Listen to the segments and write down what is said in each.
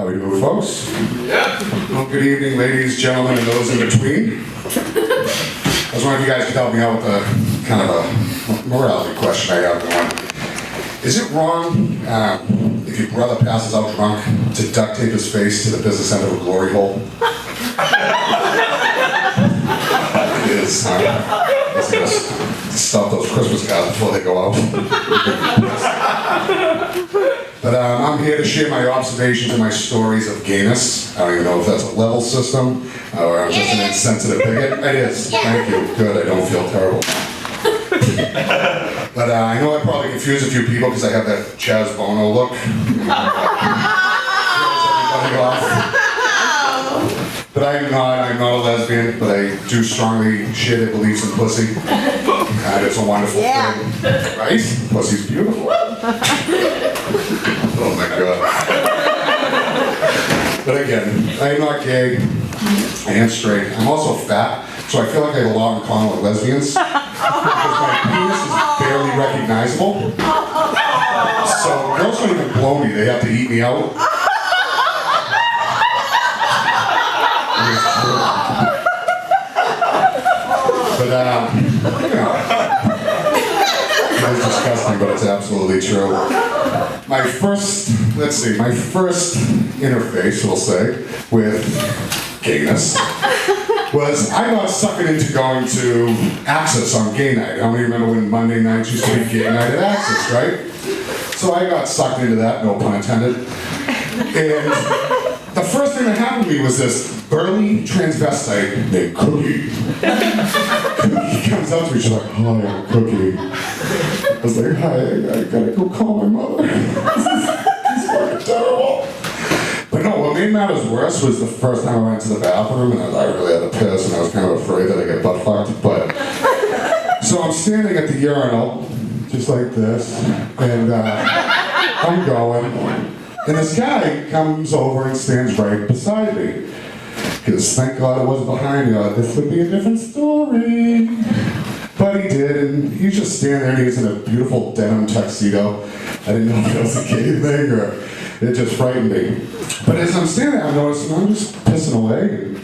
How we doing, folks? Well, good evening, ladies, gentlemen, and those in between. I was wondering if you guys could help me out with a kind of a morality question I have going. Is it wrong if your brother passes out drunk to duct tape his face to the business end of a glory hole? It is, huh? Let's just stuff those Christmas cards before they go out. But I'm here to share my observations and my stories of gayness. I don't even know if that's a level system or I'm just an insensitive bigot. It is. Thank you. Good. I don't feel terrible. But I know I probably confuse a few people because I have that Chaz Bono look. Everybody off. But I'm not a lesbian, but I do strongly share their beliefs in pussy. And it's a wonderful thing. Right? Pussy's beautiful. Oh my God. But again, I am not gay. I am straight. I'm also fat, so I feel like I have a lot in common with lesbians. Because my penis is barely recognizable. So girls don't even blow me, they have to eat me out. But, you know, it's disgusting, but it's absolutely true. My first interface, we'll say, with gayness was I got suckered into going to Access on gay night. How many remember when Monday nights used to be gay night at Access, right? So I got sucked into that, no pun intended. And the first thing that happened to me was this burly transvestite named Cookie. Cookie comes up to me, she's like, "Hi, I'm Cookie." I was like, "Hi, I gotta go call my mother." It's fucking terrible. But no, what made matters worse was the first time I went to the bathroom and I really had to piss and I was kind of afraid that I'd get butt fucked. But so I'm standing at the urinal, just like this, and I'm going. And this guy comes over and stands right beside me. Because thank God it wasn't behind me, this would be a different story. But he did, and he's just standing there and he's in a beautiful denim tuxedo. I didn't know if it was a gay thing or it just frightened me. But as I'm standing there, I'm noticing I'm just pissing away.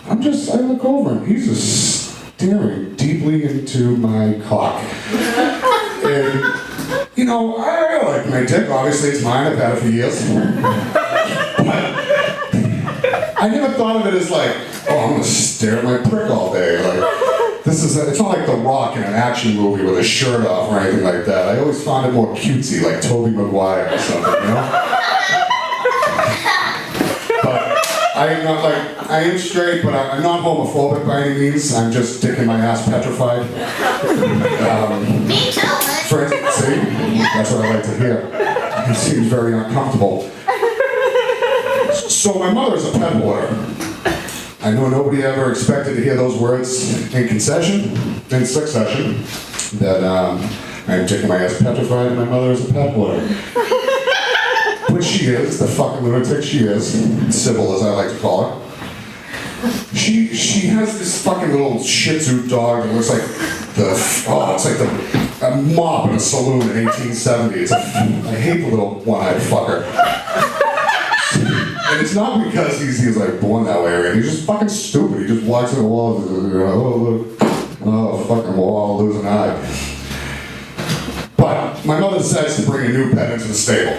And I look over and he's just staring deeply into my cock. And you know, I like my dick, obviously it's mine, I've had it for years. But I never thought of it as like, oh, I'm gonna stare at my prick all day. Like, it's not like The Rock in an action movie with his shirt off or anything like that. I always found it more cutesy, like Tobey Maguire or something, you know? But I am straight, but I'm not homophobic by any means. I'm just dick in my ass petrified. Me too. See? That's what I like to hear. It seems very uncomfortable. So my mother's a pet hoarder. I know nobody ever expected to hear those words in succession, that I'm taking my ass petrified and my mother is a pet hoarder. But she is, the fucking lunatic she is, Sybil as I like to call her. She has this fucking little Shih Tzu dog that looks like a mop in a saloon in 1870. I hate the little one-eyed fucker. And it's not because he's like born that way or anything. He's just fucking stupid. He just walks in the wall and fucking wall, lose an eye. But my mother decides to bring a new pet into the stable.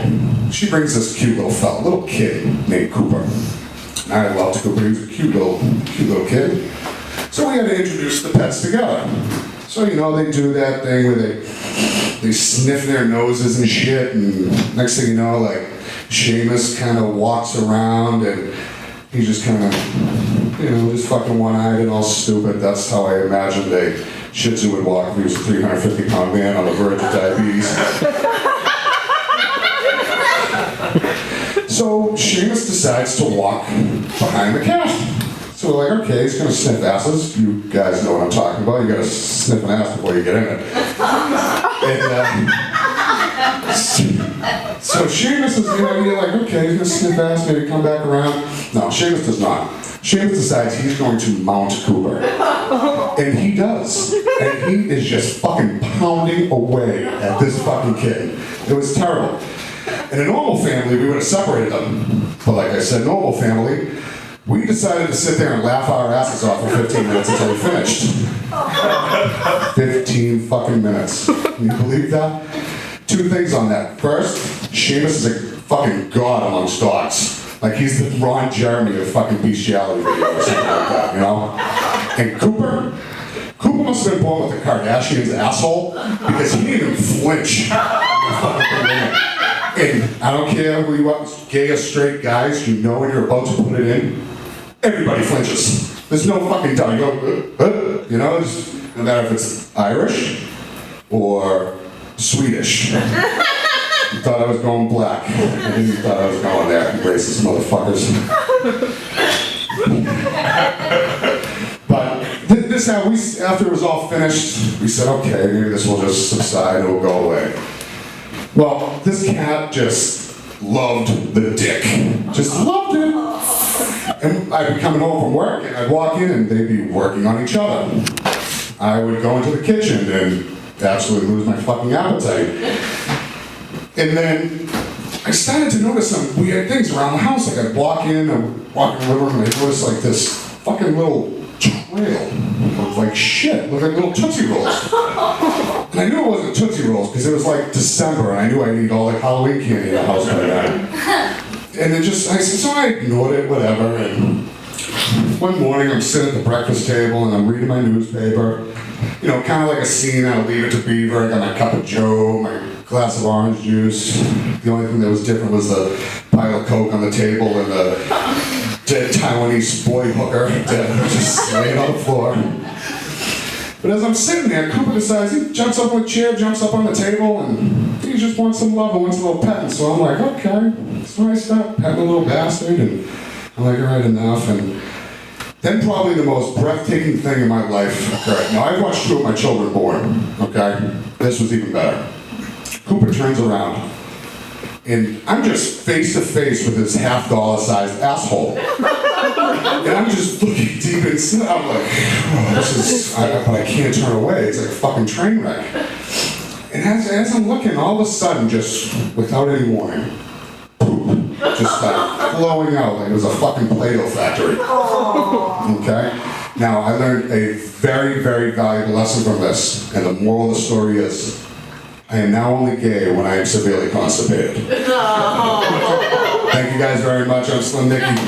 She brings this cute little kid named Cooper. And I loved Cooper. He was a cute little kid. So we had to introduce the pets together. So, you know, they do that thing where they sniff their noses and shit, and next thing you know, like, Seamus kind of walks around, and he's just kind of, you know, just fucking one-eyed and all stupid. That's how I imagined a Shih Tzu would walk if he was a 350-pound man on the verge of diabetes. So, Seamus decides to walk behind the cat. So we're like, okay, he's gonna sniff asses. You guys know what I'm talking about. You gotta sniff an ass before you get in it. And so Seamus is, you're like, okay, he's gonna sniff ass, maybe come back around. No, Seamus does not. Seamus decides he's going to mount Cooper. And he does. And he is just fucking pounding away at this fucking kid. It was terrible. In a normal family, we would have separated them. But like I said, normal family, we decided to sit there and laugh our asses off for 15 minutes until we finished. 15 fucking minutes. Can you believe that? 2 things on that. First, Seamus is a fucking god amongst dogs. Like he's the Ron Jeremy of fucking bestiality video or something like that, you know? And Cooper must have been born with the Kardashians' asshole because he didn't even flinch. And I don't care who you are, gay or straight guys, you know when you're about to put it in, everybody flinches. There's no fucking time. You go, you know, no matter if it's Irish or Swedish. You thought I was going black. I didn't thought I was going there, racist motherfuckers. But this how after it was all finished, we said, okay, maybe this will just subside, it will go away. Well, this cat just loved the dick. Just loved it. And I'd be coming home from work, and I'd walk in, and they'd be working on each other. I would go into the kitchen and absolutely lose my fucking appetite. And then I started to notice some weird things around the house. Like I'd walk in the living room, and I'd notice like this fucking little trail of like shit, looked like little Tootsie Rolls. And I knew it wasn't Tootsie Rolls because it was like December, and I knew I'd eat all the Halloween candy in the house by then. And I said, so I ignored it, whatever. And one morning I'm sitting at the breakfast table and I'm reading my newspaper. You know, kind of like a scene out of Leave It to Beaver. I got my cup of Joe, my glass of orange juice. The only thing that was different was the pile of Coke on the table and the dead Taiwanese boy hooker just laying on the floor. But as I'm sitting there, Cooper decides, he jumps up on a chair, jumps up on the table, and he just wants some love and wants a little petting. So I'm like, okay. So I start petting the little bastard, and I'm like, all right, enough. And then probably the most breathtaking thing in my life occurred. Now, I've watched 2 of my children born, okay? This was even better. Cooper turns around, and I'm just face to face with his $half-dollar-sized asshole. And I'm just looking deep inside. I'm like, oh, this is, but I can't turn away. It's like a fucking train wreck. And as I'm looking, all of a sudden, just without any warning, poop just started flowing out like it was a fucking Play-Doh factory. Okay? Now, I learned a very, very valuable lesson from this, and the moral of the story is, I am now only gay when I am severely constipated. Thank you guys very much. I'm Slim Nicky.